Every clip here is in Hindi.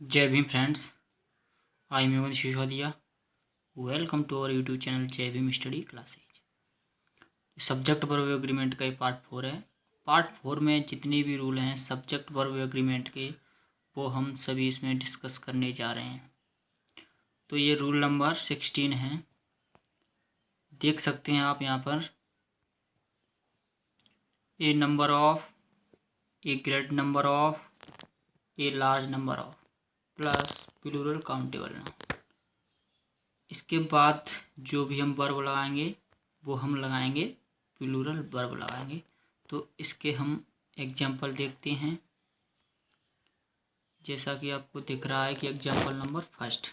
जय Bhim friends, I am Yuvan Sisodiya. Welcome to our YouTube channel Jai Bhim study classes. Subject verb agreement का ये पार्ट 4 है। पार्ट 4 में जितने भी रूल हैं सब्जेक्ट वर्ब एग्रीमेंट के, वो हम सभी इसमें डिस्कस करने जा रहे हैं। तो ये रूल नंबर 16 है, देख सकते हैं आप यहाँ पर। A number of, a great number of, a large number of plus plural countable noun. इसके बाद जो भी हम वर्ब लगाएंगे वो हम लगाएंगे प्लूरल वर्ब लगाएंगे। तो इसके हम एग्जाम्पल देखते हैं। जैसा कि आपको दिख रहा है कि example number first,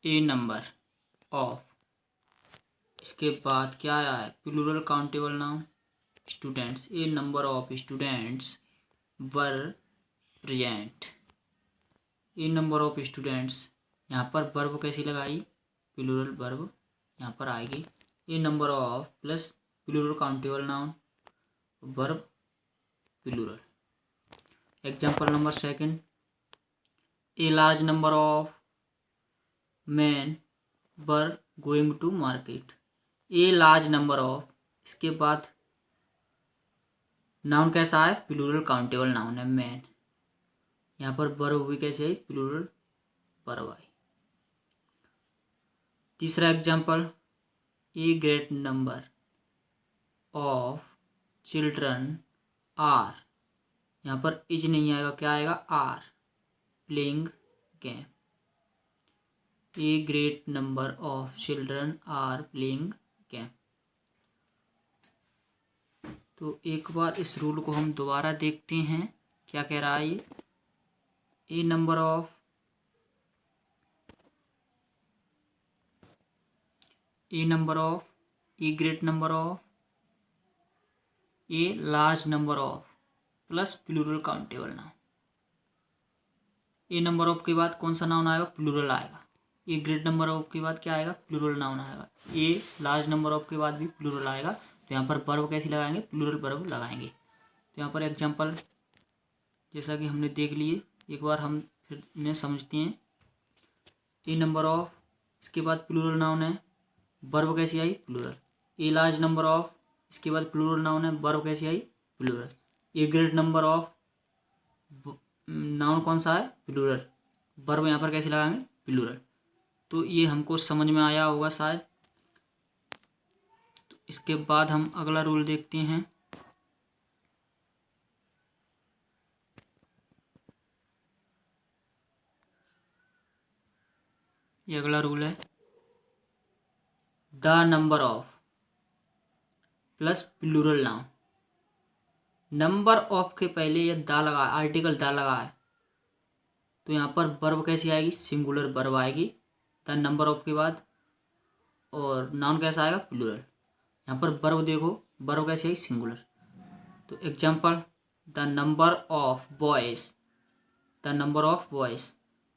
a number of, इसके बाद क्या आया है plural countable noun students. A number of students were present. A number of students, यहाँ पर वर्ब कैसी लगाई, प्लूरल वर्ब यहाँ पर आएगी। A number of plus plural countable noun verb plural. Example number second, a large number of man were going to market. A large number of, इसके बाद नाउन कैसा है, प्लूरल काउंटेबल नाउन है मैन। यहाँ पर वर्ब भी कैसे है, प्लूरल वर्ब आई। तीसरा example, a great number of children are, यहाँ पर इज नहीं आएगा, क्या आएगा are, playing game. A great number of children are playing game. तो एक बार इस रूल को हम दोबारा देखते हैं, क्या कह रहा है ये। A number of, a number of, a great number of, a large number of plus plural countable noun. A number of के बाद कौन सा नाउन आएगा, प्लूरल आएगा। ए ग्रेट नंबर ऑफ के बाद क्या आएगा, प्लूरल नाउन आएगा। ए लार्ज नंबर ऑफ के बाद भी प्लूरल आएगा। तो यहाँ पर वर्ब कैसे लगाएंगे, प्लूरल वर्ब लगाएंगे। तो यहाँ पर एग्जांपल जैसा कि हमने देख लिए, एक बार हम फिर में समझते हैं। ए नंबर ऑफ, इसके बाद प्लूरल नाउन है, वर्ब कैसी आई, plural. A large number of, इसके बाद प्लूरल नाउन है, वर्ब कैसी आई, plural. A great number of, noun कौन सा है, प्लूरल, वर्ब यहाँ पर कैसे लगाएंगे, प्लूरल। तो ये हमको समझ में आया होगा शायद। तो इसके बाद हम अगला रूल देखते हैं। ये अगला रूल है, the number of plus plural noun. Number of के पहले ये दा लगा, आर्टिकल दा लगा है, तो यहाँ पर वर्ब कैसी आएगी, सिंगुलर वर्ब आएगी द नंबर ऑफ के बाद। और नाउन कैसा आएगा, प्लूरल। यहाँ पर वर्ब देखो, वर्ब कैसी आएगी, सिंगुलर। तो example, the number of boys, the number of boys,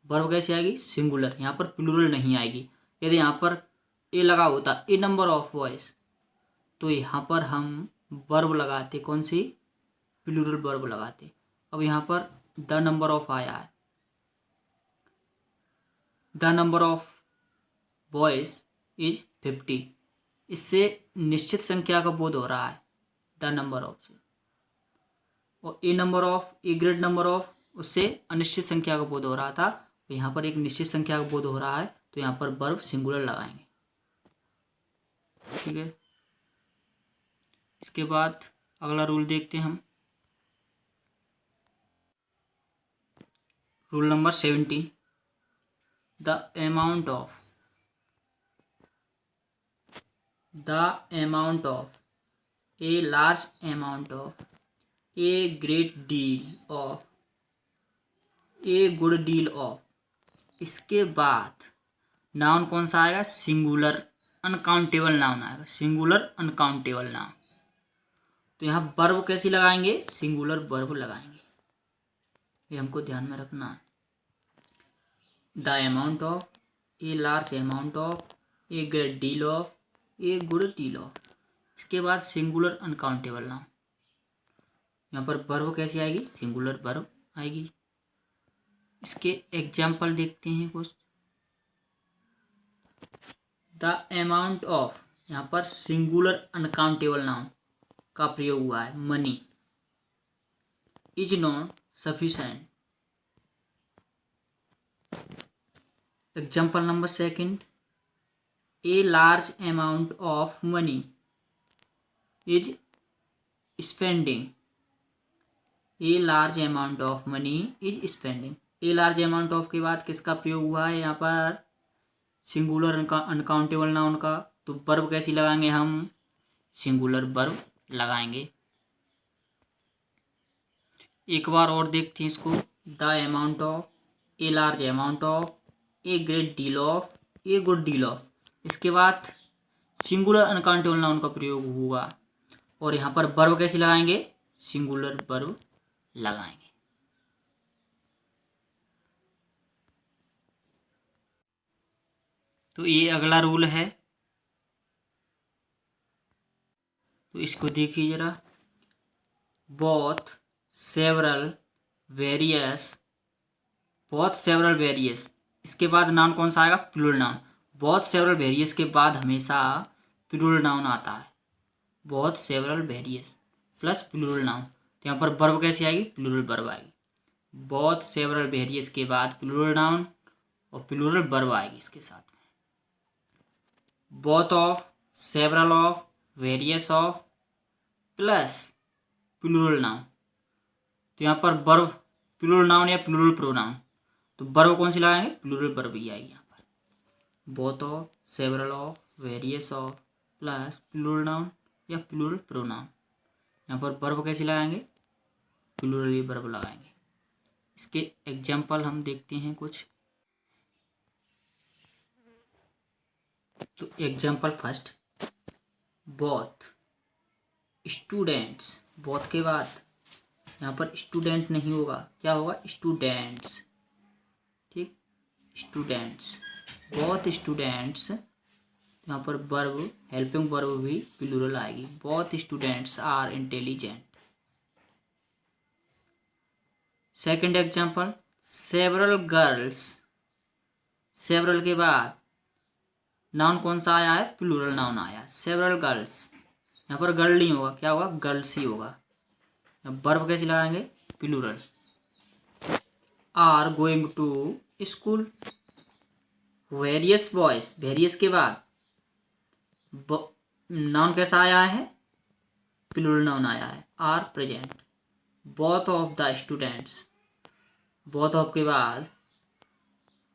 verb कैसी आएगी, सिंगुलर, यहाँ पर प्लूरल नहीं आएगी। यदि यहाँ पर ए लगा होता, ए नंबर ऑफ बॉयज, तो यहाँ पर हम वर्ब लगाते, कौन सी, प्लूरल वर्ब लगाते। अब यहाँ पर द नंबर ऑफ आया है, the number of boys is 50, इससे निश्चित संख्या का बोध हो रहा है द नंबर ऑफ से। और a number of, a great number of, उससे अनिश्चित संख्या का बोध हो रहा था। तो यहाँ पर एक निश्चित संख्या का बोध हो रहा है, तो यहाँ पर वर्ब सिंगुलर लगाएंगे। ठीक है, इसके बाद अगला रूल देखते हैं हम। Rule number 17, the amount of, the amount of, a large amount of, a great deal of, a good deal of. इसके बाद नाउन कौन सा आएगा, सिंगुलर अनकाउंटेबल नाउन आएगा, सिंगुलर अनकाउंटेबल नाउन। तो यहाँ वर्ब कैसी लगाएंगे, सिंगुलर वर्ब लगाएंगे, ये हमको ध्यान में रखना है। The amount of, a large amount of, a great deal of, a good deal of. इसके बाद सिंगुलर अनकाउंटेबल नाउन, यहाँ पर वर्ब कैसी आएगी, सिंगुलर वर्ब आएगी। इसके एग्जाम्पल देखते हैं कुछ। द अमाउंट ऑफ, यहाँ पर सिंगुलर अनकाउंटेबल नाउन का प्रयोग हुआ है, money is not sufficient. Example number second, a large amount of money is spending. A large amount of money is spending. A large amount of के बाद किसका प्रयोग हुआ है यहाँ पर? सिंगुलर अनकाउंटेबल नाउन का। तो वर्ब कैसी लगाएंगे हम? सिंगुलर वर्ब लगाएंगे। एक बार और देखते हैं इसको। The amount of, a large amount of, a great deal of, a good deal of. इसके बाद सिंगुलर अनकाउंटेबल नाउन का प्रयोग हुआ और यहाँ पर वर्ब कैसे लगाएंगे? सिंगुलर वर्ब लगाएंगे। तो ये अगला रूल है, तो इसको देखिए जरा। Both several various, both several various, इसके बाद नाउन कौन सा आएगा? Plural noun. Both several various के बाद हमेशा प्लूरल नाउन आता है। Both several various plus plural noun. तो यहाँ पर वर्ब कैसी आएगी? प्लूरल वर्ब आएगी। बोथ सेवरल वेरियस के बाद प्लूरल नाउन और प्लूरल वर्ब आएगी इसके साथ में। Both of, several of, various of plus plural noun. तो यहाँ पर वर्ब प्लूरल नाउन या प्लूरल प्रोनाउन, तो वर्ब कौन सी लगाएंगे? प्लूरल वर्ब ही आएगी यहाँ पर। Both of, several of, various of plus plural noun या प्लूरल प्रोनाउन। यहाँ पर वर्ब कैसे लगाएंगे? प्लूरल ही वर्ब लगाएंगे। इसके एग्जाम्पल हम देखते हैं कुछ। तो example first, both students. Both के बाद यहाँ पर स्टूडेंट नहीं होगा, क्या होगा? स्टूडेंट्स। ठीक, स्टूडेंट्स, बोथ स्टूडेंट्स। यहाँ पर वर्ब, हेल्पिंग वर्ब भी प्लूरल आएगी। Both students are intelligent. Second example, several girls. Several के बाद नाउन कौन सा आया है? प्लूरल नाउन आया। सेवरल गर्ल्स, यहाँ पर गर्ल नहीं होगा, क्या होगा? गर्ल्स ही होगा। वर्ब कैसे लगाएंगे? Plural. Are going to school. Various boys, various के बाद नाउन कैसा आया है? प्लूरल नाउन आया है। Are present. Both of the students, both of के बाद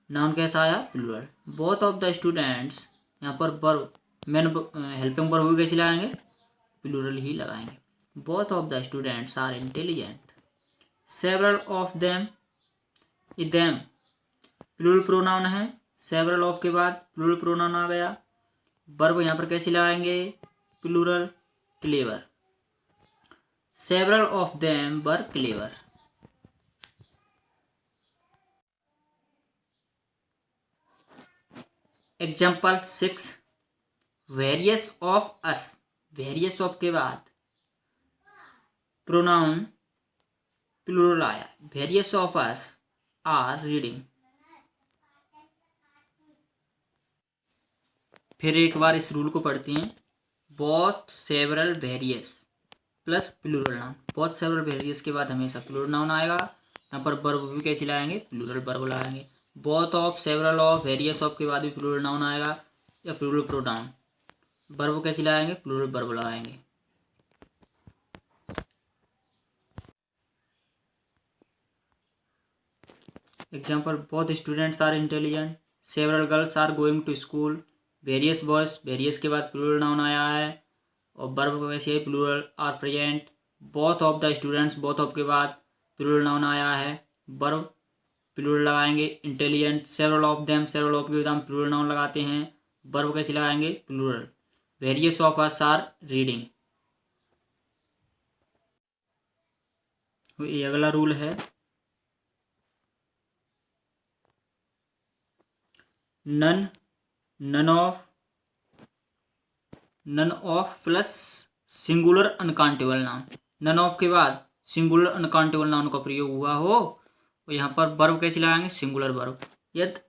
नाउन कैसा आया? Plural. Both of the students, यहाँ पर वर्ब, मेन हेल्पिंग वर्ब कैसे लगाएंगे? प्लूरल ही लगाएंगे। Both of the students are intelligent. Several of them, them plural pronoun है। सेवरल ऑफ के बाद प्लूरल प्रोनाउन आ गया। वर्ब यहाँ पर कैसे लगाएंगे? Plural, clever. Several of them were clever. Example 6, various of us. Various of के बाद प्रोनाउन प्लूरल आया। Various of us are reading. फिर एक बार इस रूल को पढ़ते हैं। Both several various plus plural noun. Both several various के बाद हमेशा प्लूरल नाउन आएगा। यहाँ पर वर्ब भी कैसे लाएंगे? प्लूरल वर्ब लगाएंगे। Both of, several of, various of के बाद भी प्लूरल नाउन आएगा या प्लूरल प्रोनाउन। वर्ब कैसे लगाएंगे? प्लूरल वर्ब लगाएंगे। Example, both students are intelligent. Several girls are going to school. Various boys, various के बाद प्लूरल नाउन आया है और वर्ब वैसे है plural, are present. Both of the students, both of के बाद प्लूरल नाउन आया है, वर्ब प्लूरल लगाएंगे। Intelligent, several of them, several of के बाद हम प्लूरल नाउन लगाते हैं, वर्ब कैसे लगाएंगे? Plural. Various of us are reading. ये अगला रूल है। None, none of, none of plus singular uncountable noun. None of के बाद सिंगुलर अनकाउंटेबल नाउन का प्रयोग हुआ हो और यहाँ पर वर्ब कैसे लगाएंगे, सिंगुलर वर्ब। यदि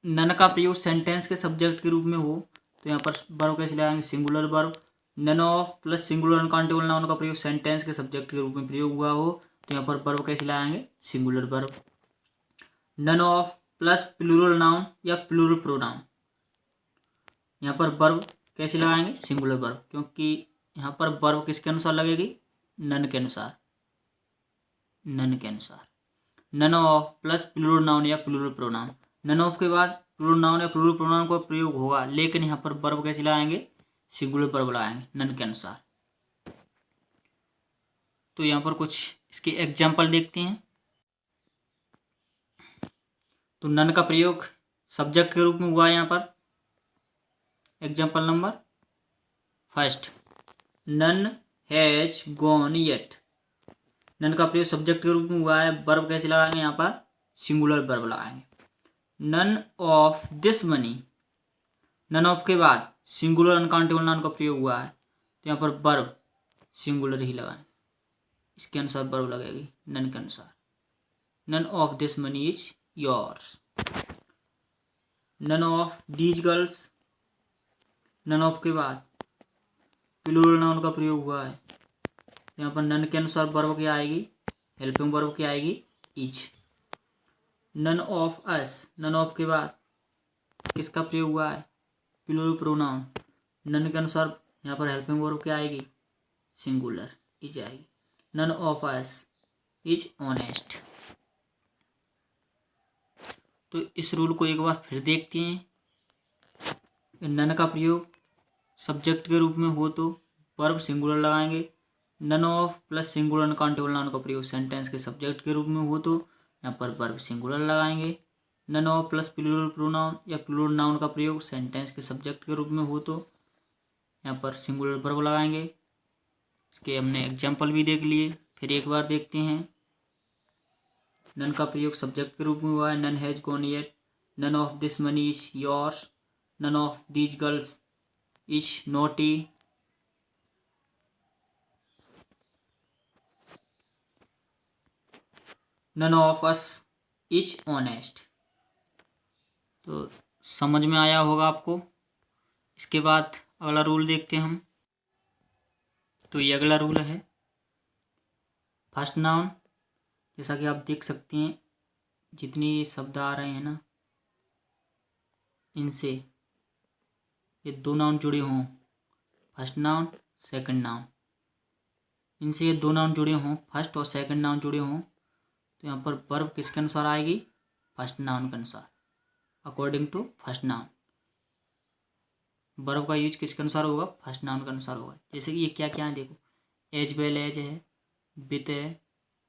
नन का प्रयोग सेंटेंस के सब्जेक्ट के रूप में हो तो यहाँ पर वर्ब कैसे लगाएंगे, singular verb. None of plus singular uncountable noun का प्रयोग सेंटेंस के सब्जेक्ट के रूप में प्रयोग हुआ हो तो यहाँ पर वर्ब कैसे लगाएंगे, singular verb. None of plus plural noun या प्लूरल प्रोनाउन, यहाँ पर वर्ब कैसे लगाएंगे, सिंगुलर वर्ब, क्योंकि यहाँ पर वर्ब किसके अनुसार लगेगी, नन के अनुसार, नन के अनुसार। None of plus plural noun या प्लूरल प्रोनाउन, नन ऑफ के बाद प्लूरल नाउन या प्लूरल प्रोनाउन का प्रयोग होगा, लेकिन यहाँ पर वर्ब कैसे लगाएंगे, सिंगुलर वर्ब लगाएंगे नन के अनुसार। तो यहाँ पर कुछ इसके एग्जाम्पल देखते हैं। तो नन का प्रयोग सब्जेक्ट के रूप में हुआ है यहाँ पर। Example number first, none has gone yet. None का प्रयोग सब्जेक्ट के रूप में हुआ है, वर्ब कैसे लगाएंगे, यहाँ पर सिंगुलर वर्ब लगाएंगे। None of this money, none of के बाद सिंगुलर अनकाउंटेबल नाउन का प्रयोग हुआ है तो यहाँ पर वर्ब सिंगुलर ही लगाएंगे, इसके अनुसार वर्ब लगेगी नन के अनुसार। None of this money is yours. None of these girls, none of के बाद प्लूरल नाउन का प्रयोग हुआ है, यहाँ पर नन के अनुसार वर्ब क्या आएगी, हेल्पिंग वर्ब क्या आएगी, is. None of us, none of के बाद किसका प्रयोग हुआ है, प्लूरल प्रोनाउन, नन के अनुसार यहाँ पर हेल्पिंग वर्ब क्या आएगी, सिंगुलर इज आएगी। None of us is honest. तो इस रूल को एक बार फिर देखते हैं। नन का प्रयोग सब्जेक्ट के रूप में हो तो वर्ब सिंगुलर लगाएंगे। None of plus singular uncountable noun का प्रयोग सेंटेंस के सब्जेक्ट के रूप में हो तो यहाँ पर वर्ब सिंगुलर लगाएंगे। None of plus plural pronoun या प्लूरल नाउन का प्रयोग सेंटेंस के सब्जेक्ट के रूप में हो तो यहाँ पर सिंगुलर वर्ब लगाएंगे। इसके हमने एग्जाम्पल भी देख लिए, फिर एक बार देखते हैं। नन का प्रयोग सब्जेक्ट के रूप में हुआ है, none has gone yet. None of this money is yours. None of these girls is naughty. None of us is honest. तो समझ में आया होगा आपको। इसके बाद अगला रूल देखते हैं हम। तो ये अगला रूल है, फर्स्ट नाउन। जैसा कि आप देख सकते हैं जितने ये शब्द आ रहे हैं ना, इनसे ये दो नाउन जुड़े हों, फर्स्ट नाउन सेकंड नाउन, इनसे ये दो नाउन जुड़े हों, फर्स्ट और सेकंड नाउन जुड़े हों तो यहाँ पर वर्ब किसके अनुसार आएगी, फर्स्ट नाउन के अनुसार, according to first noun. Verb का यूज किसके अनुसार होगा, फर्स्ट नाउन के अनुसार होगा। जैसे कि ये क्या क्या है देखो, एज वेल एज है, विथ है,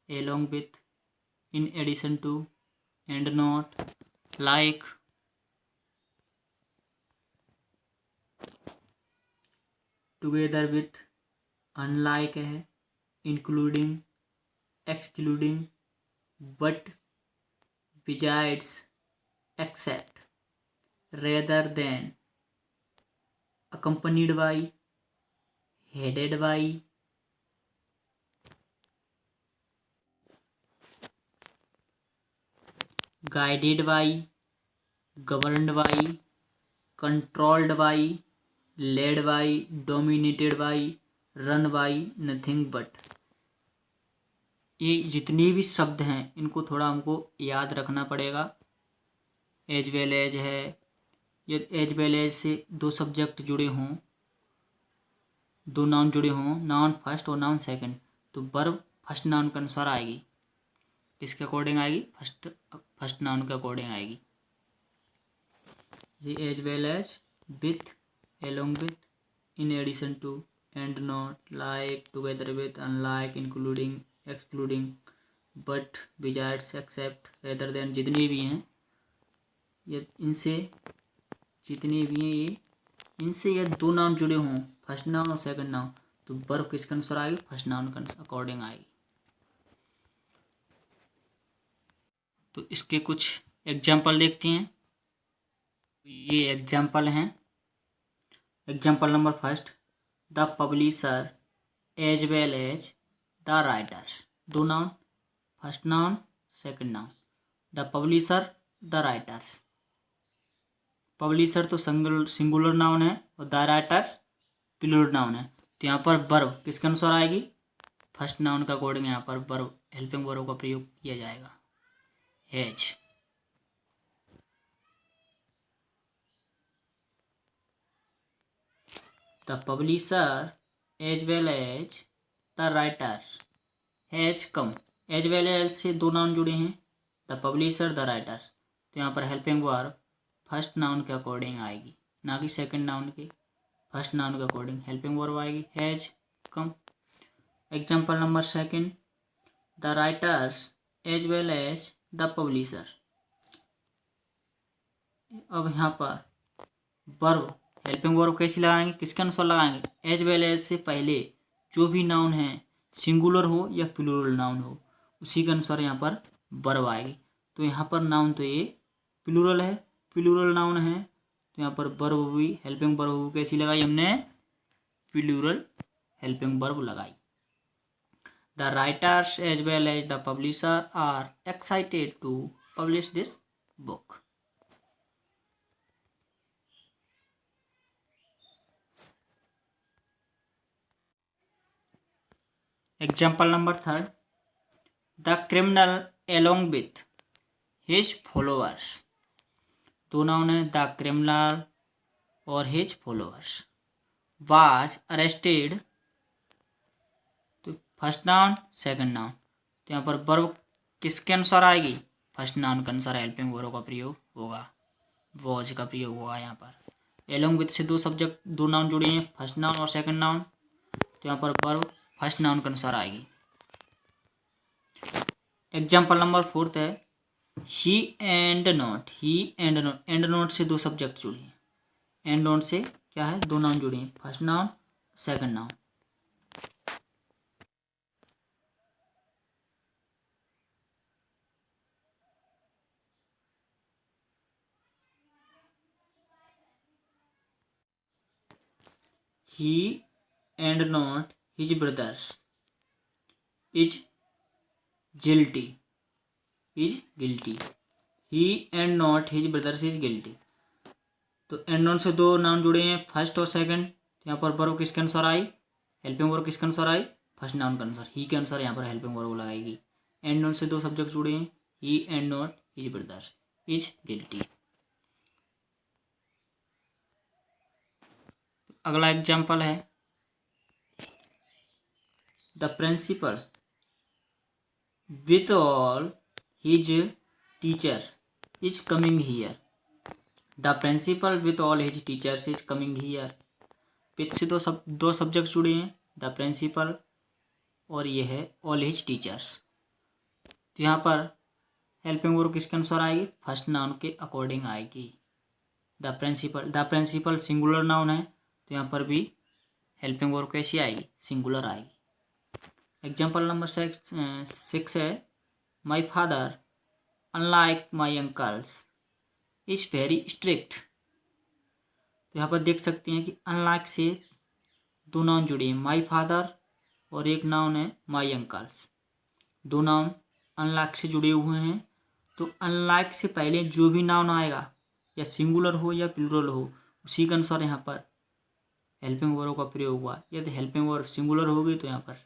along with, in addition to, and not, like, together with, unlike है, including, excluding, but, besides, except, rather than, accompanied by, headed by, guided by, governed by, controlled by, led by, dominated by, run by, nothing but। ये जितने भी शब्द हैं इनको थोड़ा हमको याद रखना पड़ेगा। एज वेल एज है, यदि एज वेल एज से दो सब्जेक्ट जुड़े हों, दो नाउन जुड़े हों, नाउन फर्स्ट और नाउन सेकंड, तो वर्ब फर्स्ट नाउन के अनुसार आएगी। किसके अकॉर्डिंग आएगी, फर्स्ट नाउन के अकॉर्डिंग आएगी। As well as, with, along with, in addition to, and not, like, together with, unlike, including, excluding, but, besides, except, rather than, जितने भी हैं ये इनसे, जितने भी हैं ये इनसे ये दो नाउन जुड़े हों, फर्स्ट नाउन और सेकंड नाउन, तो वर्ब किसके अनुसार आएगी, फर्स्ट नाउन के अकॉर्डिंग आएगी। तो इसके कुछ एग्जाम्पल देखते हैं। ये एग्जाम्पल हैं। Example number first, the publisher as well as the writers. दो noun, first noun second noun, the publisher, the writers. Publisher तो सिंगुलर नाउन है और द राइटर्स प्लूरल नाउन है। तो यहाँ पर वर्ब किसके अनुसार आएगी? फर्स्ट नाउन के अकॉर्डिंग यहाँ पर वर्ब, हेल्पिंग वर्ब का प्रयोग किया जाएगा, has. The publisher as well as the writers has come. As well as से दो नाउन जुड़े हैं, द पब्लिशर, द राइटर्स। तो यहाँ पर हेल्पिंग वर्ब फर्स्ट नाउन के अकॉर्डिंग आएगी, ना कि सेकंड नाउन के। फर्स्ट नाउन के अकॉर्डिंग हेल्पिंग वर्ब आएगी, has come. Example number second, the writers as well as the publisher. अब यहाँ पर वर्ब, हेल्पिंग वर्ब कैसे लगाएंगे, किसके अनुसार लगाएंगे? एज वेल एज से पहले जो भी नाउन है, सिंगुलर हो या प्लूरल नाउन हो, उसी के अनुसार यहाँ पर वर्ब आएगी। तो यहाँ पर नाउन तो ये प्लूरल है, प्लूरल नाउन है, तो यहाँ पर वर्ब भी, हेल्पिंग वर्ब कैसी लगाई हमने? प्लूरल हेल्पिंग वर्ब लगाई। The writers as well as the publisher are excited to publish this book. Example number third, the criminal along with his followers. दो नाउन है, द क्रिमिनल और हिज फॉलोअर्स। वाज अरेस्टेड, तो फर्स्ट नाउन सेकंड नाउन। तो यहाँ पर वर्ब किसके अनुसार आएगी? फर्स्ट नाउन के अनुसार हेल्पिंग वर्ब का प्रयोग होगा, वॉज का प्रयोग होगा यहाँ पर। एलोंग विथ से दो सब्जेक्ट, दो नाउन जुड़े हैं, फर्स्ट नाउन और सेकंड नाउन। तो यहाँ पर वर्ब फर्स्ट नाउन के अनुसार आएगी। एग्जाम्पल नंबर फोर्थ है, he and not. He and not, and not से दो सब्जेक्ट जुड़े हैं, एंड नॉट से क्या है? दो नाउन जुड़े हैं, first noun second noun. He and not his brothers is guilty. Is guilty. He and not his brothers is guilty. तो एंड नॉट से दो नाउन जुड़े हैं, फर्स्ट और सेकंड। तो यहाँ पर वर्ब किसके अनुसार आई? हेल्पिंग वर्ब किसके अनुसार आई? फर्स्ट नाउन के अनुसार। ही के अनुसार यहाँ पर हेल्पिंग वर्ब लगाएगी। एंड नॉट से दो सब्जेक्ट जुड़े हैं, he and not his brothers is guilty. अगला एग्जाम्पल है, the principal with all his teachers is coming here. The principal with all his teachers is coming here. With से दो सब्जेक्ट जुड़े हैं, द प्रिंसिपल और ये है ऑल हिज टीचर्स। तो यहाँ पर हेल्पिंग वर्ब किसके अनुसार आएगी? फर्स्ट नाउन के अकॉर्डिंग आएगी। द प्रिंसिपल सिंगुलर नाउन है, तो यहाँ पर भी हेल्पिंग वर्ब कैसी आएगी? सिंगुलर आएगी। एग्जाम्पल नंबर सिक्स है, my father unlike my uncles is very strict. तो यहाँ पर देख सकते हैं कि अनलाइक से दो नाउन जुड़े हैं, माई फादर और एक नाउन है माई अंकल्स। दो नाउन अनलाइक से जुड़े हुए हैं, तो अनलाइक से पहले जो भी नाउन आएगा, या सिंगुलर हो या प्लूरल हो, उसी के अनुसार यहाँ पर हेल्पिंग वर्ब का प्रयोग हुआ। यदि हेल्पिंग वर्ब सिंगुलर होगी तो यहाँ पर,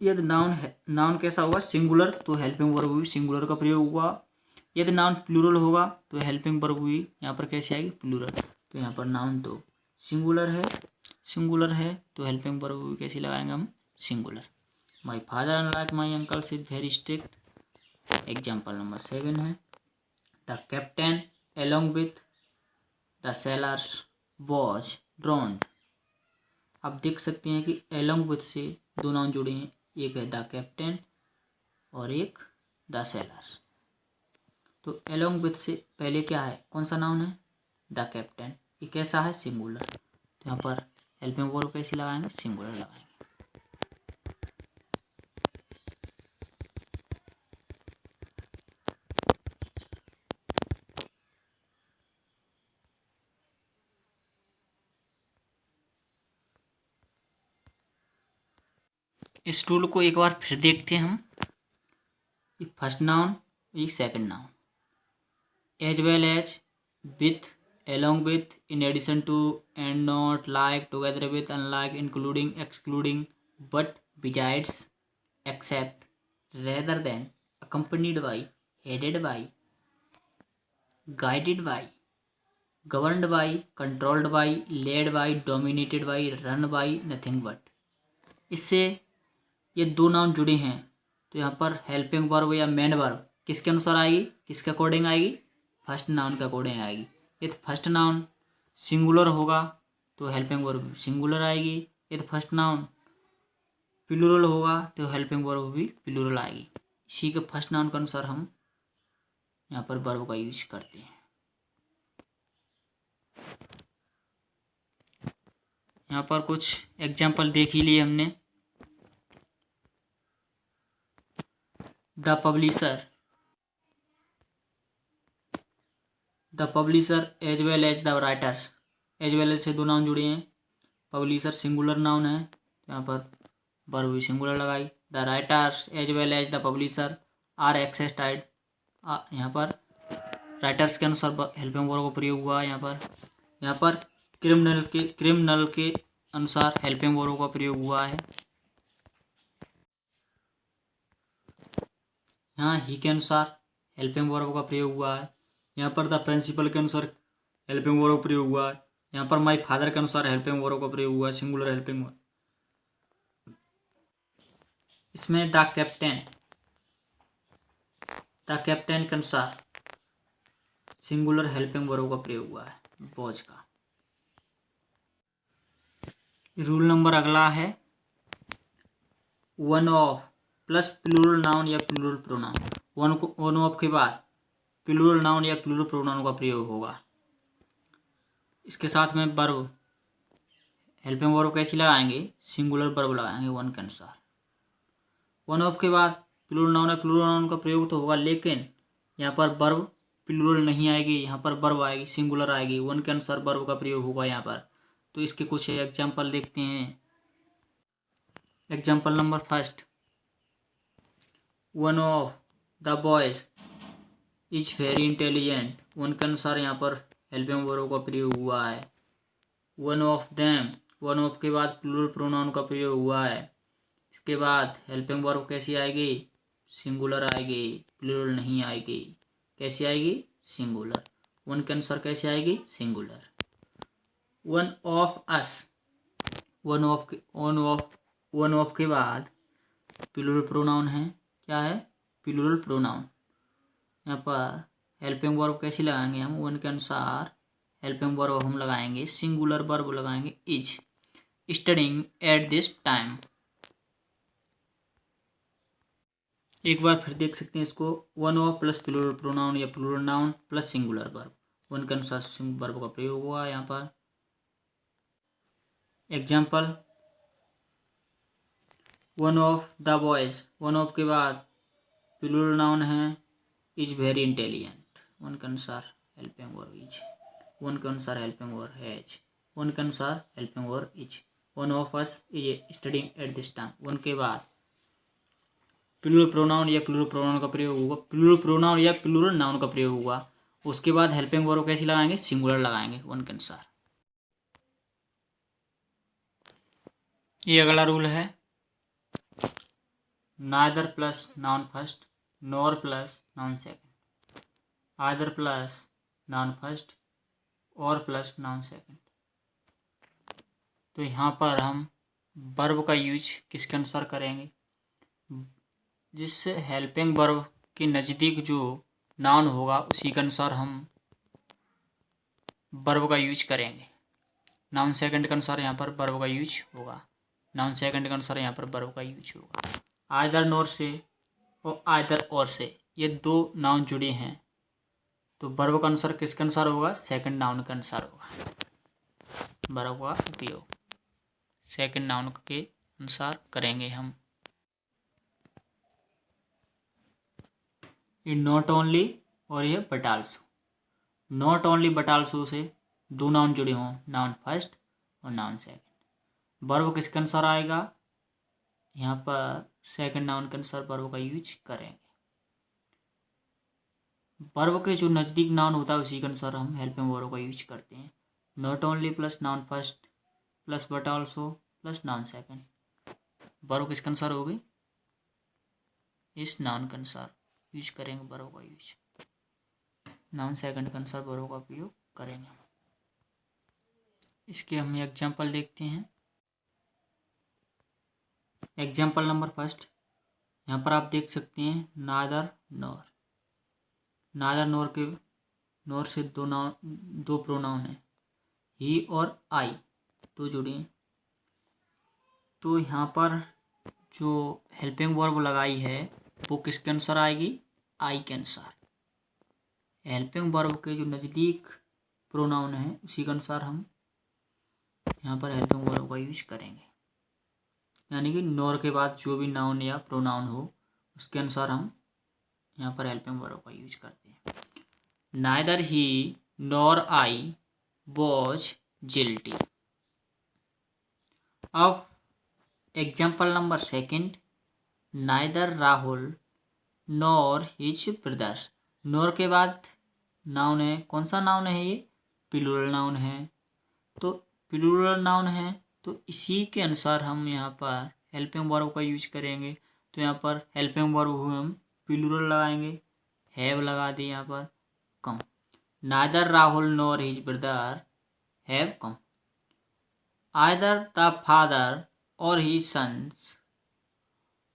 यदि नाउन कैसा होगा? सिंगुलर, तो हेल्पिंग वर्ब भी सिंगुलर का प्रयोग हुआ। यदि नाउन प्लूरल होगा तो हेल्पिंग वर्ब भी यहाँ पर कैसे आएगी? प्लूरल। तो यहाँ पर नाउन तो सिंगुलर है तो हेल्पिंग वर्ब भी कैसी लगाएंगे हम? Singular. My father unlike my uncles is very strict. Example number 7 है, the captain along with the sailors was drowned. आप देख सकते हैं कि along with से दो नाउन जुड़े हैं, एक है द कैप्टन और एक द सेलर्स। तो along with से पहले क्या है? कौन सा नाउन है? The captain. ये कैसा है? सिंगुलर। तो यहाँ पर हेल्पिंग वर्ब कैसी लगाएंगे? सिंगुलर लगाएंगे। इस रूल को एक बार फिर देखते हैं हम। फर्स्ट नाउन ये second noun. As well as, with, along with, in addition to, and not, like, together with, unlike, including, excluding, but, besides, except, rather than, accompanied by, headed by, guided by, governed by, controlled by, led by, dominated by, run by, nothing but। इससे ये दो नाउन जुड़े हैं तो यहाँ पर हेल्पिंग वर्ब या मेन वर्ब किसके अनुसार आएगी, किसके अकॉर्डिंग आएगी, फर्स्ट नाउन के अकॉर्डिंग आएगी। यदि फर्स्ट नाउन सिंगुलर होगा तो हेल्पिंग वर्ब सिंगुलर आएगी, यदि फर्स्ट नाउन प्लूरल होगा तो हेल्पिंग वर्ब भी प्लूरल आएगी। इसी के फर्स्ट नाउन के अनुसार हम यहाँ पर वर्ब का यूज करते हैं। यहाँ पर कुछ एग्जाम्पल देख ही लिए हमने। The publisher, the publisher as well as the writers. As well as से दो नाउन जुड़े हैं, पब्लिशर सिंगुलर नाउन है तो यहाँ पर वर्ब भी सिंगुलर लगाई। The writers as well as the publisher are excited, यहाँ पर राइटर्स के अनुसार हेल्पिंग वर्ब का प्रयोग हुआ। यहाँ पर क्रिमिनल के अनुसार हेल्पिंग वर्ब का प्रयोग हुआ है। यहाँ ही के अनुसार हेल्पिंग वर्ब का प्रयोग हुआ है। यहाँ पर द प्रिंसिपल के अनुसार हेल्पिंग वर्ब का प्रयोग हुआ है। यहाँ पर माय फादर के अनुसार हेल्पिंग वर्ब का प्रयोग हुआ है, सिंगुलर हेल्पिंग वर्ब। इसमें द कैप्टन के अनुसार सिंगुलर हेल्पिंग वर्ब का प्रयोग हुआ है, वॉच का। रूल नंबर अगला है one of plus plural noun या प्लूरल प्रोनाउन। वन ऑफ के बाद प्लूरल नाउन या प्लूरल प्रोनाउन का प्रयोग होगा। इसके साथ में वर्ब, हेल्पिंग वर्ब कैसी लगाएंगे, सिंगुलर वर्ब लगाएंगे वन के अनुसार। वन ऑफ के बाद प्लूरल नाउन या प्लूरल नाउन का प्रयोग तो होगा, लेकिन यहाँ पर वर्ब प्लूरल नहीं आएगी, यहाँ पर वर्ब आएगी, सिंगुलर आएगी। वन के अनुसार वर्ब का प्रयोग होगा यहाँ पर। तो इसके कुछ एग्जाम्पल देखते हैं। Example number first, one of the boys is very intelligent. One के अनुसार यहाँ पर हेल्पिंग वर्ब का प्रयोग हुआ है। One of them, one of के बाद प्लूरल प्रोनाउन का प्रयोग हुआ है। इसके बाद हेल्पिंग वर्ब कैसी आएगी, सिंगुलर आएगी, प्लूरल नहीं आएगी। कैसी आएगी, सिंगुलर। वन के अनुसार कैसे आएगी, singular. One of us, one of के बाद प्लूरल प्रोनाउन है, क्या है, प्लूरल प्रोनाउन। यहाँ पर हेल्पिंग वर्ब कैसी लगाएंगे हम, वन के अनुसार हेल्पिंग वर्ब हम लगाएंगे, सिंगुलर वर्ब लगाएंगे, is studying at this time. एक बार फिर देख सकते हैं इसको, one of plus plural pronoun या plural noun plus singular verb, one के अनुसार वर्ब का प्रयोग हुआ यहाँ पर। Example, one of the boys, one of के बाद प्लूरल नाउन है, इज वेरी इंटेलिजेंट। वन के अनुसार हेल्पिंग वर्ब इज, वन के अनुसार हेल्पिंग वर्ब हैज, वन के अनुसार helping verb is. One of us is studying at this time, one के बाद प्लूरल प्रोनाउन या प्लूरल प्रोनाउन का प्रयोग होगा, प्लूरल प्रोनाउन या प्लूरल नाउन का प्रयोग हुआ। उसके बाद हेल्पिंग वर्ब कैसी लगाएंगे, सिंगुलर लगाएंगे वन के अनुसार। ये अगला रूल है, neither plus noun first nor plus noun second, either plus noun first और प्लस नाउन सेकंड। तो यहाँ पर हम वर्ब का यूज किसके अनुसार करेंगे, जिससे हेल्पिंग वर्ब के नज़दीक जो नाउन होगा उसी के अनुसार हम वर्ब का यूज करेंगे। नाउन सेकंड के अनुसार यहाँ पर वर्ब का यूज होगा, नाउन सेकंड के अनुसार यहाँ पर वर्ब का यूज होगा। आइदर नॉर से और आइदर और से ये दो नाउन जुड़े हैं तो वर्ब का अनुसार किसके अनुसार होगा, सेकंड नाउन के अनुसार होगा। वर्ब का उपयोग सेकंड नाउन के अनुसार करेंगे हम। नॉट ओनली और ये but also, not only but also say दो नाउन जुड़े हों, नाउन फर्स्ट और नाउन सेकंड। वर्ब किसके अनुसार आएगा, यहाँ पर सेकंड नाउन के अनुसार वर्ब का यूज करेंगे। वर्ब के जो नज़दीक नाउन होता है उसी के अनुसार हम हेल्पिंग वर्ब का यूज करते हैं। Not only plus noun first plus but also plus noun second. Verb किसके अनुसार होगी? इस नाउन के अनुसार यूज करेंगे वर्ब का यूज। नाउन सेकंड के अनुसार वर्ब का उपयोग करेंगे। इसके हम एग्जाम्पल देखते हैं। एग्जाम्पल नंबर फर्स्ट, यहाँ पर आप देख सकते हैं नादर नॉर। नादर नॉर से दो प्रोनाउन है, ही और आई, तो जुड़े हैं। तो यहाँ पर जो हेल्पिंग वर्ब लगाई है वो किसके अनुसार आएगी? आई के अनुसार। हेल्पिंग वर्ब के जो नज़दीक प्रोनाउन है उसी के अनुसार हम यहाँ पर हेल्पिंग वर्ब का यूज करेंगे। यानी कि नॉर के बाद जो भी नाउन या प्रोनाउन हो उसके अनुसार हम यहाँ पर हेल्पिंग वर्ब का यूज करते हैं। Neither he nor I was guilty. अब example number second, neither Rahul nor his brothers. Nor के बाद नाउन है, कौन सा नाउन है ये? प्लूरल नाउन है। तो प्लूरल नाउन है तो इसी के अनुसार हम यहाँ पर हेल्पिंग वर्ब का यूज करेंगे। तो यहाँ पर हेल्पिंग वर्ब हुए हम प्लूरल लगाएंगे, हैव लगा दिए यहाँ पर, come. Neither Rahul nor his brother have come. Either the father और his sons.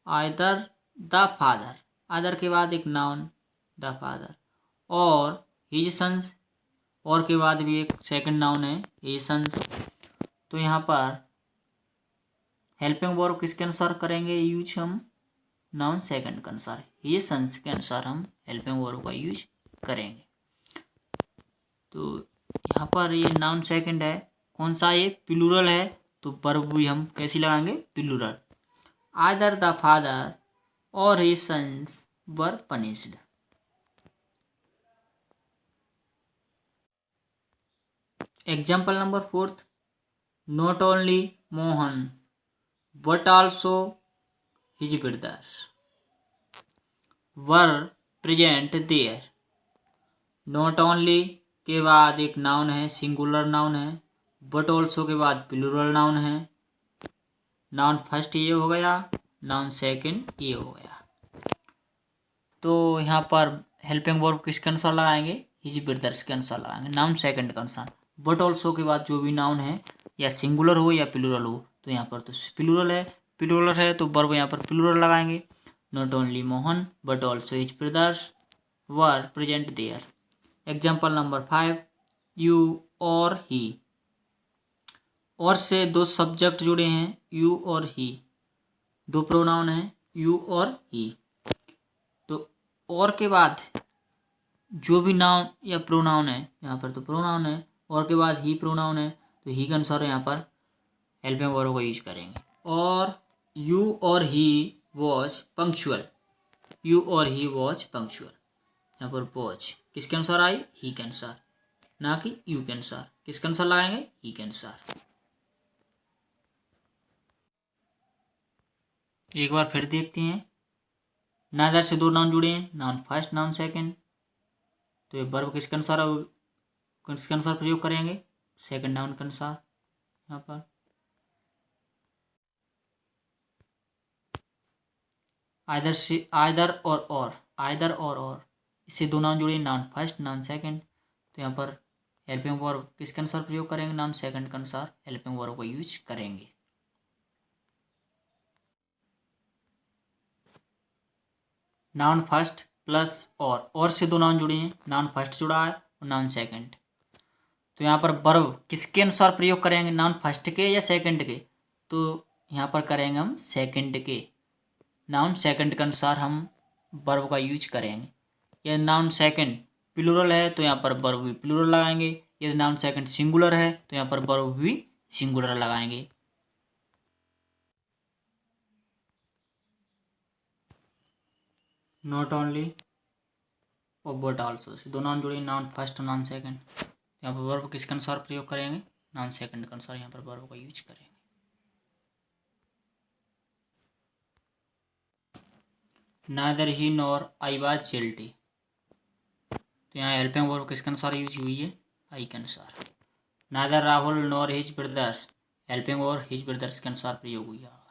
Either the father, either के बाद एक नाउन द फादर, और हिज सन्स, और के बाद भी एक सेकंड नाउन है हिज सन्स। तो यहाँ पर हेल्पिंग वर्ब किसके अनुसार करेंगे यूज हम? नाउन सेकंड के अनुसार, हिज सन्स के अनुसार हम हेल्पिंग वर्ब का यूज करेंगे। तो यहाँ पर ये नाउन सेकंड है, कौन सा? ये प्लूरल है, तो वर्ब भी हम कैसी लगाएंगे? प्लूरल। आइदर द फादर और his sons were punished. Example number fourth, not only Mohan but also his brothers were present there. Not only के बाद एक नाउन है, सिंगुलर नाउन है, बट ऑल्सो के बाद प्लूरल नाउन है। नाउन फर्स्ट ये हो गया, नाउन सेकंड ये हो गया। तो यहाँ पर हेल्पिंग वर्ब किसके अनुसार लगाएंगे? हिज ब्रदर्स के अनुसार लगाएंगे, नाउन सेकंड के अनुसार। बट ऑल्सो के बाद जो भी नाउन है या सिंगुलर हो या प्लूरल हो, तो यहाँ पर तो प्लूरल है तो वर्ब यहाँ पर प्लूरल लगाएंगे। Not only Mohan but also his brothers were present there. Example number 5, you और ही। और से दो सब्जेक्ट जुड़े हैं, यू और ही, दो प्रोनाउन हैं यू और ही। तो और के बाद जो भी नाउन या प्रोनाउन है, यहाँ पर तो प्रोनाउन है, और के बाद ही प्रोनाउन है, तो ही के अनुसार यहाँ पर हेल्पिंग वर्ब का यूज करेंगे। और यू और ही वॉज पंक्चुअल। यू और ही वॉज पंक्चुअल, यहाँ पर वॉज किसके अनुसार आई? ही के अनुसार, ना कि यू के अनुसार। किसके अनुसार लगाएंगे? ही के अनुसार। एक बार फिर देखते हैं। नादर से दो नाउन जुड़े हैं, नाउन फर्स्ट नाउन सेकंड। तो ये वर्ब किसके अनुसार प्रयोग करेंगे? सेकंड नाउन के अनुसार। यहाँ पर आइदर से आइदर और आइदर और इससे दो नाउन जुड़े, नाउन फर्स्ट नाउन सेकंड। तो यहाँ पर हेल्पिंग वर्ब किसके अनुसार प्रयोग करेंगे? नाउन सेकंड के अनुसार हेल्पिंग वर्ब का यूज करेंगे। नाउन फर्स्ट प्लस और से दो नाउन जुड़े हैं, नाउन फर्स्ट जुड़ा है और नाउन सेकंड। तो यहाँ पर वर्ब किसके अनुसार प्रयोग करेंगे? नाउन फर्स्ट के या सेकंड के? तो यहाँ पर करेंगे हम सेकंड के। नाउन सेकंड के अनुसार हम वर्ब का यूज करेंगे। यदि नाउन सेकंड प्लूरल है तो यहाँ पर वर्ब भी प्लूरल लगाएंगे। यदि नाउन सेकंड सिंगुलर है तो यहाँ पर वर्ब भी सिंगुलर लगाएंगे। नॉट ओनली और बट आल्सो से दो नाउन जुड़े, नाउन फर्स्ट और नाउन सेकंड। यहाँ पर वर्ब किसके अनुसार प्रयोग करेंगे? नाउन सेकंड के अनुसार यहाँ पर वर्ब का यूज करेंगे। नादर ही नॉर आई वाज गिल्टी। तो यहाँ हेल्पिंग वर्ब किसके अनुसार यूज हुई है, आई के अनुसार। Neither Rahul nor his brothers, helping verb his brothers के अनुसार प्रयोग हुई है।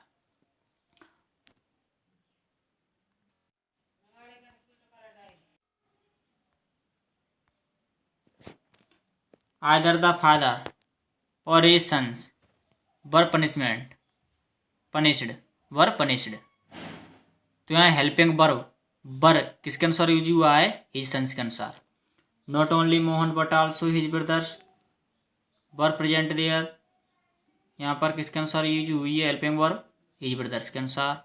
आइदर द फादर और हिज सन्स वर पनिश्ड। तो यहाँ हेल्पिंग वर्ब वर किसके अनुसार यूज हुआ है, हिज सन्स के अनुसार। Not only Mohan but also his brothers were present there, यहाँ पर किसके अनुसार यूज हुई है हेल्पिंग वर्ब, हिज ब्रदर्स के अनुसार।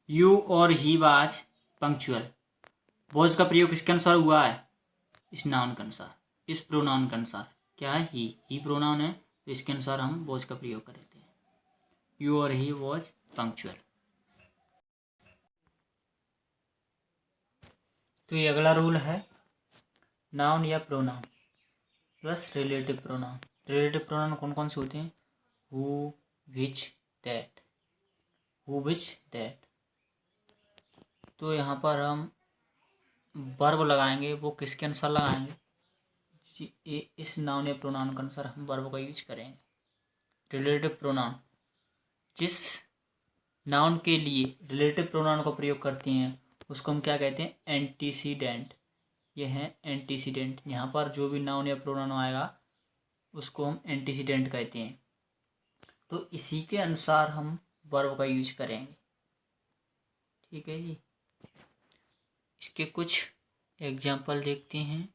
यू और ही वाज पंक्चुअल, वॉज का प्रयोग किसके अनुसार हुआ है, इस नाउन के अनुसार, इस प्रोनाउन के अनुसार। क्या है, ही प्रोनाउन है, तो इसके अनुसार हम वॉज का प्रयोग करते हैं। यू और ही वॉज पंक्चुअल। तो ये अगला रूल है, नाउन या pronoun plus relative pronoun. Relative pronoun कौन कौन से होते हैं, who, which, that. Who, which, that. तो यहाँ पर हम वर्ब लगाएंगे, वो किसके अनुसार लगाएंगे, इस नाउन या प्रोनाउन के अनुसार हम वर्ब का यूज करेंगे। रिलेटिव प्रोनाउन, जिस नाउन के लिए रिलेटिव प्रोनाउन का प्रयोग करते हैं उसको हम क्या कहते हैं, एंटीसीडेंट। ये है एंटीसीडेंट। यहाँ पर जो भी नाउन या प्रोनाउन आएगा उसको हम एंटीसीडेंट कहते हैं। तो इसी के अनुसार हम वर्ब का यूज करेंगे। ठीक है जी। इसके कुछ एग्जाम्पल देखते हैं।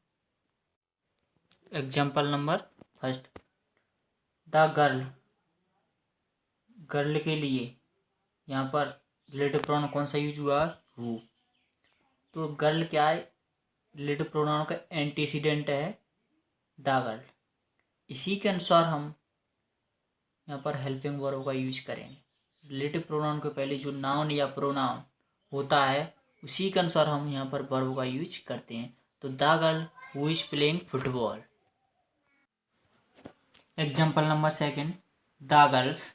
Example number first, the girl. Girl के लिए यहाँ पर रिलेटिव प्रोनाउन कौन सा यूज हुआ, हु। तो गर्ल क्या है, रिलेटिव प्रोनाउन का एंटीसीडेंट है द गर्ल। इसी के अनुसार हम यहाँ पर हेल्पिंग वर्ब का यूज करेंगे। रिलेटिव प्रोनाउन के पहले जो नाउन या प्रोनाउन होता है उसी के अनुसार हम यहाँ पर वर्ब का यूज करते हैं। तो the girl who is playing football. Example number second, the girls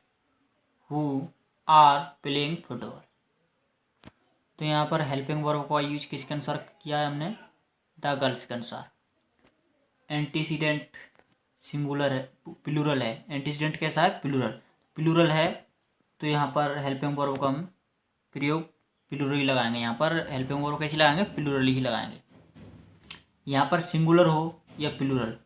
who are playing football. तो यहाँ पर हेल्पिंग वर्ब का यूज किसके अनुसार किया है हमने, द गर्ल्स के अनुसार। एंटीसीडेंट सिंगुलर है, प्लूरल है। एंटीसीडेंट कैसा है, प्लूरल है। तो यहाँ पर हेल्पिंग वर्ब का हम प्रयोग प्लूरल ही लगाएंगे। यहाँ पर हेल्पिंग वर्ब कैसे लगाएंगे, प्लूरल ही लगाएंगे। यहाँ पर सिंगुलर हो या प्लूरल,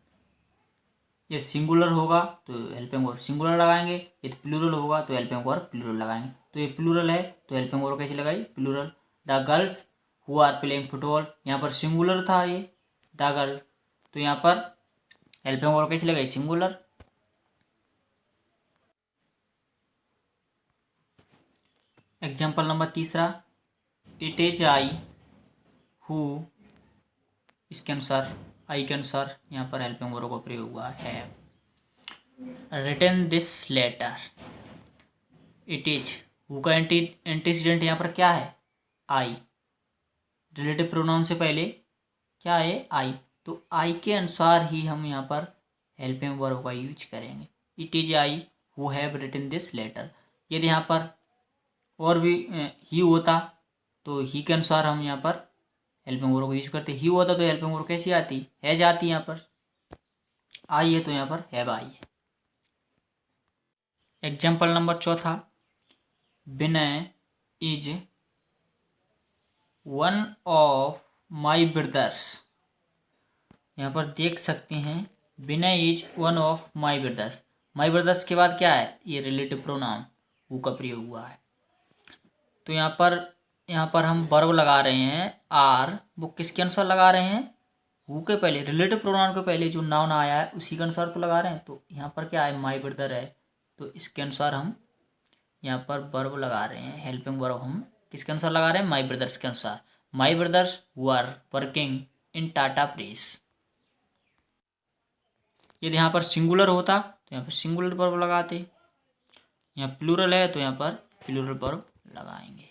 ये सिंगुलर होगा तो हेल्पिंग वर्ब सिंगुलर लगाएंगे, यदि प्लूरल होगा तो हेल्पिंग वर्ब प्लूरल लगाएंगे। तो ये प्लूरल है तो हेल्पिंग वर्ब कैसे लगाई, plural. The girls who are playing football, यहाँ पर सिंगुलर था ये द गर्ल, तो यहाँ पर हेल्पिंग वर्ब कैसे लगाई, सिंगुलर। एग्जाम्पल नंबर तीसरा, इट इज आई हु, इसके अनुसार आई के अनुसार यहाँ पर हेल्पिंग वर्ब का प्रयोग हुआ है। Written this letter, it is who का एंटीसीडेंट यहाँ पर क्या है, आई। रिलेटिव प्रोनाउन से पहले क्या है, आई। तो आई के अनुसार ही हम यहाँ पर हेल्पिंग वर्ब का यूज करेंगे। It is I who have written this letter. यदि यहाँ पर और भी ही होता तो ही के अनुसार हम यहाँ पर हेल्पिंग वर्ब को यूज करते। ही होता तो हेल्पिंग वर्ब कैसी आती, हैज आती। यहाँ पर आई है तो यहाँ पर हैव आई है। एग्जाम्पल नंबर चौथा, Vinay is one of my brothers. यहाँ पर देख सकते हैं Vinay is one of my brothers. My brothers के बाद क्या है, ये रिलेटिव प्रोनाउन हु का प्रयोग हुआ है। तो यहाँ पर हम वर्ब लगा रहे हैं आर, वो किसके अनुसार लगा रहे हैं, हु के पहले। रिलेटिव प्रोनाउन के पहले जो नाउन आया है उसी के अनुसार तो लगा रहे हैं। तो यहाँ पर क्या है, माई ब्रदर है तो इसके अनुसार हम यहाँ पर वर्ब लगा रहे हैं। हेल्पिंग वर्ब हम किसके अनुसार लगा रहे हैं, माई ब्रदर्स के अनुसार। My brothers who are working in Tata press. यदि यहाँ पर सिंगुलर होता तो यहाँ पर सिंगुलर वर्ब लगाते, यहाँ प्लूरल है तो यहाँ पर प्लूरल वर्ब लगाएंगे।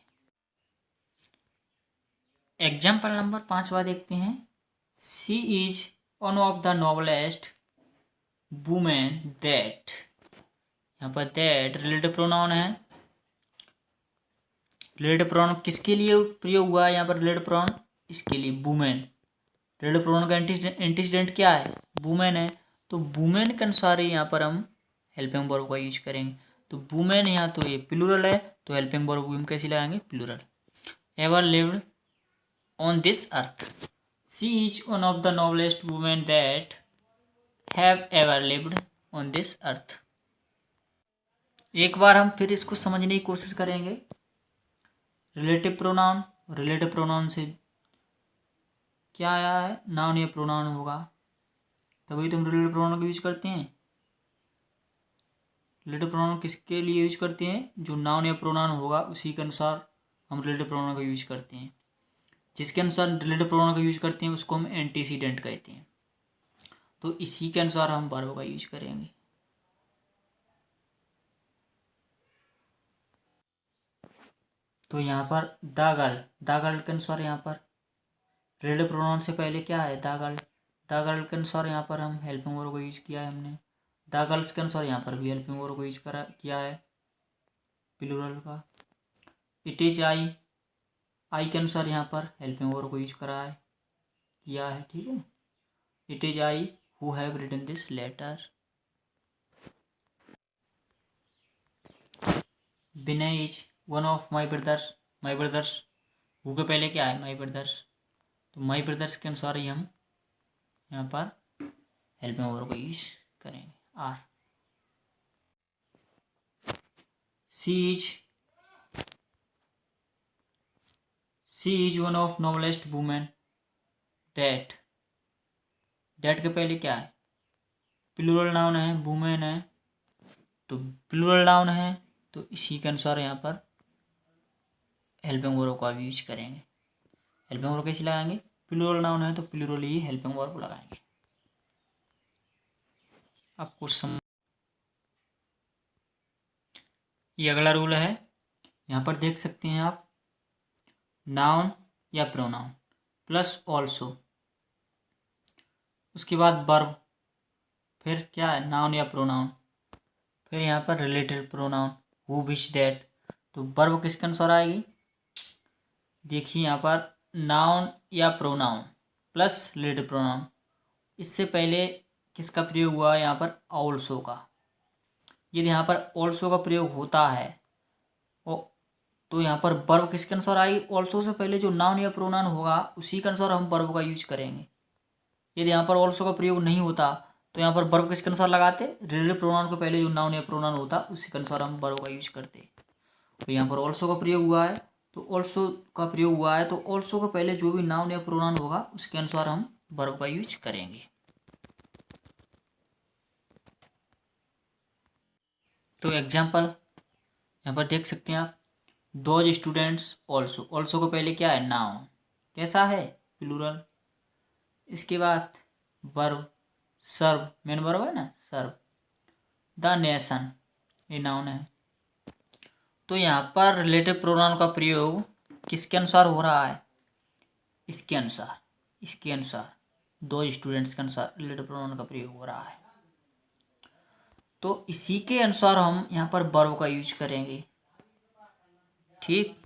एग्जाम्पल नंबर 5 देखते हैं, she is one of the noblest women that. यहाँ पर दैट रिलेटिव प्रोनाउन है रिलेटिव प्रोनाउन किसके लिए प्रयोग हुआ है यहाँ पर? रिलेटिव प्रोनाउन इसके लिए, वुमेन। रिलेटिव प्रोनाउन का एंटीसीडेंट क्या है? वुमेन है। तो वुमेन के अनुसार ही यहाँ पर हम हेल्पिंग वर्ब का यूज करेंगे। तो वुमेन यहाँ तो ये प्लूरल है, तो हेल्पिंग वर्ब हम कैसे लगाएंगे? Plural. Ever lived on this earth, she is one of the noblest women that have ever lived on this earth. एक बार हम फिर इसको समझने की कोशिश करेंगे। रिलेटिव प्रोनाउन से क्या आया है? नाउन या प्रोनाउन होगा, तभी तो हम रिलेटिव प्रोनाउन का यूज करते हैं। रिलेटिव प्रोनाउन किसके लिए यूज करते हैं? जो नाउन या प्रोनाउन होगा उसी के अनुसार हम रिलेटिव प्रोनाउन का यूज करते हैं। जिसके अनुसार रिलेटिव प्रोनाउन का यूज करते हैं उसको हम एंटीसीडेंट कहते हैं। तो इसी के अनुसार हम वर्ब का यूज करेंगे। तो यहाँ पर द गर्ल के अनुसार यहाँ पर रिलेटिव प्रोनाउन से पहले क्या है? द गर्ल के अनुसार यहाँ पर हम हेल्पिंग वर्ब को यूज किया है हमने। द गर्ल्स के अनुसार यहाँ पर भी हेल्पिंग वर्ब को यूज किया है प्लूरल का। इट इज आई के अनुसार यहाँ पर हेल्पिंग वर्ब को यूज किया है। ठीक है, it is I who have written this letter. Vinay is one of my brothers. Who के पहले क्या है? My brothers. तो माई ब्रदर्स के अनुसार ही हम यहाँ पर हेल्पिंग वर्ब को यूज करेंगे। Are. She is one of noblest women that के पहले क्या है? प्लूरल नाउन है, वुमेन है, तो प्लूरल नाउन है, तो इसी के अनुसार यहाँ पर हेल्पिंग वर्ब का यूज करेंगे। हेल्पिंग वर्ब कैसे लगाएंगे? प्लूरल नाउन है तो प्लूरल ही हेल्पिंग वर्ब लगाएंगे। आपको ये अगला रूल है, यहाँ पर देख सकते हैं आप, नाउन या प्रोनाउन प्लस ऑल्सो, उसके बाद वर्ब, फिर क्या है? नाउन या प्रोनाउन, फिर यहाँ पर related pronoun who which that. तो वर्ब किसके अनुसार आएगी? देखिए यहाँ पर नाउन या प्रोनाउन प्लस रिलेटेड प्रोनाउन, इससे पहले किसका प्रयोग हुआ है? यहाँ पर ऑल्सो का। यदि यहाँ पर ऑल्सो का प्रयोग होता है तो यहाँ पर वर्ब किसके अनुसार आएगी? ऑल्सो से पहले जो नाउन या प्रोनाउन होगा उसी के अनुसार हम वर्ब का यूज करेंगे। यदि यहाँ पर ऑल्सो का प्रयोग नहीं होता तो यहाँ पर वर्ब किसके अनुसार लगाते? रिलेटिव प्रोनाउन को पहले जो नाउन या प्रोनाउन होता उसी के अनुसार हम वर्ब का यूज करते। तो यहाँ पर ऑल्सो का प्रयोग हुआ है, तो ऑल्सो के पहले जो भी नाउन या प्रोनाउन होगा उसके अनुसार हम वर्ब का यूज करेंगे। तो एग्जाम्पल यहाँ पर देख सकते हैं आप, दोज स्टूडेंट्स ऑल्सो को पहले क्या है? नाउन, कैसा है? प्लूरल। इसके बाद वर्ब सर्व, मेन वर्ब है ना, सर्व। द नेशन, ये नाउन है। तो यहाँ पर रिलेटिव प्रोनाउन का प्रयोग किसके अनुसार हो रहा है? इसके अनुसार दो स्टूडेंट्स के अनुसार रिलेटिव प्रोनाउन का प्रयोग हो रहा है। तो इसी के अनुसार हम यहाँ पर वर्ब का यूज करेंगे। ठीक,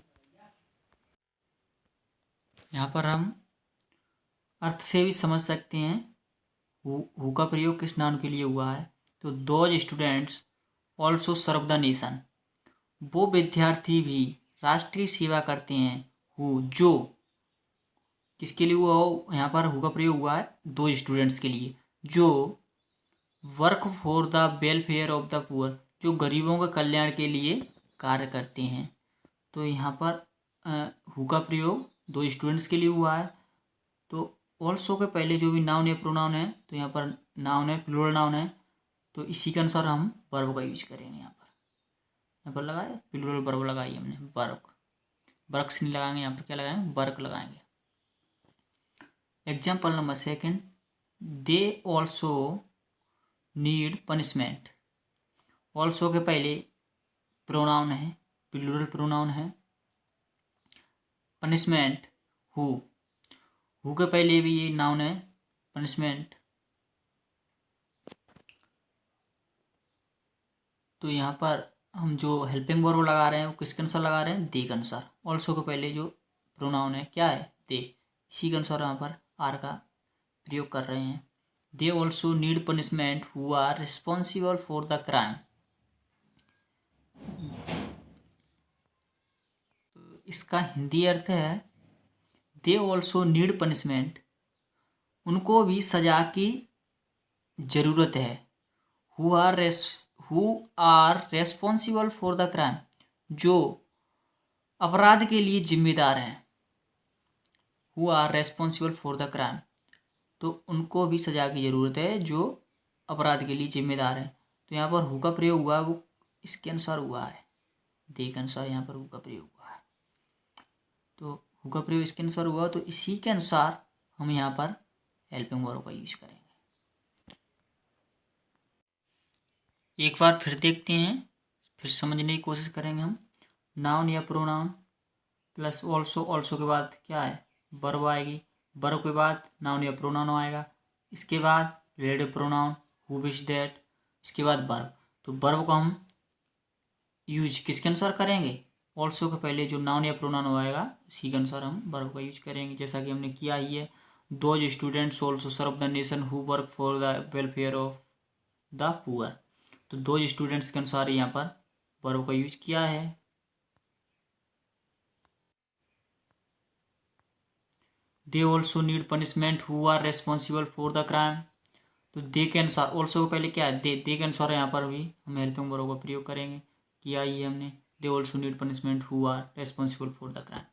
यहाँ पर हम अर्थ से भी समझ सकते हैं हु का प्रयोग किस नाउन के लिए हुआ है। तो those students also serve the nation, वो विद्यार्थी भी राष्ट्रीय सेवा करते हैं। हु, जो किसके लिए हुआ हो? यहाँ पर हु का प्रयोग हुआ है दो स्टूडेंट्स के लिए, जो work for the welfare of the poor, जो गरीबों के कल्याण के लिए कार्य करते हैं। तो यहाँ पर हु का प्रयोग दो स्टूडेंट्स के लिए हुआ है। तो ऑल्सो के पहले जो भी नाउन या प्रोनाउन है, तो यहाँ पर नाउन है, प्लूरल नाउन है, तो इसी के अनुसार हम वर्ब का यूज करेंगे। यहाँ पर लगाए प्लूरल वर्ब लगाई हमने, वर्क। वर्क्स नहीं लगाएंगे, यहाँ पर क्या लगाएंगे? वर्क लगाएंगे। एग्जाम्पल नंबर सेकंड, दे ऑल्सो नीड पनिशमेंट। ऑल्सो के पहले प्रोनाउन है, प्लूरल प्रोनाउन है। पनिशमेंट हु के पहले भी ये नाउन है, पनिशमेंट। तो यहाँ पर हम जो हेल्पिंग वर्ब लगा रहे हैं वो किसके अनुसार लगा रहे हैं, दे के अनुसार। ऑल्सो के पहले जो प्रोनाउन है क्या है, दे, इसी के अनुसार यहाँ पर आर का प्रयोग कर रहे हैं। They also need punishment who are responsible for the crime. तो इसका हिंदी अर्थ है दे ऑल्सो नीड पनिशमेंट, उनको भी सजा की जरूरत है। Who are responsible for the crime, जो अपराध के लिए जिम्मेदार हैं। Who are responsible for the crime, तो उनको भी सजा की जरूरत है जो अपराध के लिए जिम्मेदार हैं। तो यहाँ पर हु का प्रयोग हुआ वो इसके अनुसार हुआ है, दे के अनुसार यहाँ पर हु का प्रयोग हुआ है। तो हु का प्रयोग इसके अनुसार हुआ, तो इसी के अनुसार हम यहाँ पर हेल्पिंग वर्ब का यूज करेंगे। एक बार फिर देखते हैं, फिर समझने की कोशिश करेंगे हम। नाउन या प्रोनाउन प्लस ऑल्सो, ऑल्सो के बाद क्या है, वर्ब आएगी, वर्ब के बाद नाउन या प्रोनाउन आएगा, इसके बाद relative pronoun who which that, इसके बाद वर्ब। तो वर्ब को हम यूज किसके अनुसार करेंगे, ऑल्सो के पहले जो नाउन या प्रोनाउन आएगा उसी के अनुसार हम वर्ब का यूज करेंगे, जैसा कि हमने किया ही है। Those students also serve the nation who work for the welfare of the poor. तो दोज स्टूडेंट्स के अनुसार यहाँ पर वर्ब का यूज किया है। They also need punishment who are responsible for the crime. तो दे के अनुसार, ऑल्सो के पहले क्या है, दे के अनुसार यहाँ पर भी हम हेल्पिंग वर्ब का प्रयोग करेंगे, किया ही हमने। They also need punishment who are responsible for the crime.